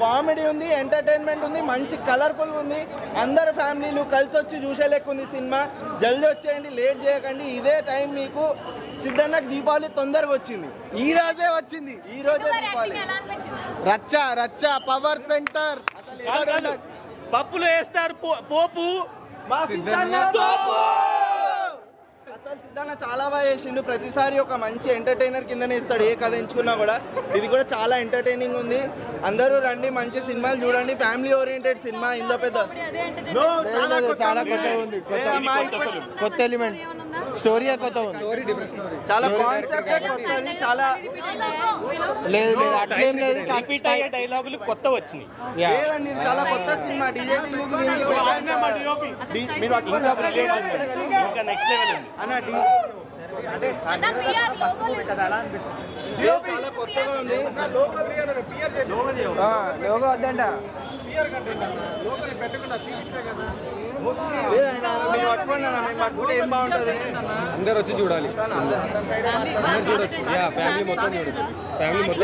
Comedy ఉంది, entertainment ఉంది, మంచి కలర్ఫుల్ ఉంది. అందరు ఫ్యామిలీలు కలిసి వచ్చి చూసే లెక్క ఉంది సినిమా. జల్దీ వచ్చేయండి, లేట్ చేయకండి. ఇదే టైం మీకు సిద్ధన్నకు దీపావళి తొందరగా వచ్చింది, ఈ రోజే వచ్చింది, ఈ రోజే దీపావళి. రచ్చా రచ్చా పవర్ సెంటర్ పప్పులు వేస్తారు పోపు. అసలు సిద్ధన్న చాలా బాగా చేసిండు. ప్రతిసారి ఒక మంచి ఎంటర్టైనర్ కిందనే ఇస్తాడు ఏ కథ ఎంచుకున్నా కూడా. ఇది కూడా చాలా ఎంటర్టైనింగ్ ఉంది. అందరూ రండి, మంచి సినిమాలు చూడండి. Family oriented cinema. ఇందులో పెద్ద చాలా కొత్త ఉంది, కొత్త ఎలిమెంట్ స్టోరీ కొత్త ఉంది, చాలా కాన్సెప్ట్ కొత్తది. చాలా లేదు లేదు అట్లేం లేదు, డైలాగులు కొత్త వచ్చినాయి. లేదండి, ఇది చాలా కొత్త సినిమా. డీజే ఇంకా నెక్స్ట్ లెవెల్ ఉంది అన్న. చాలా కొత్తగా ఉంది. లోగో వద్దంట. లేదండి, మీరు పట్టుకోండి అన్న, మేము పట్టుకుంటే ఏం బాగుంటుంది. అందరు వచ్చి చూడాలి, అందరు చూడొచ్చు. ఫ్యామిలీ మొత్తం చూడొచ్చు, ఫ్యామిలీ మొత్తం.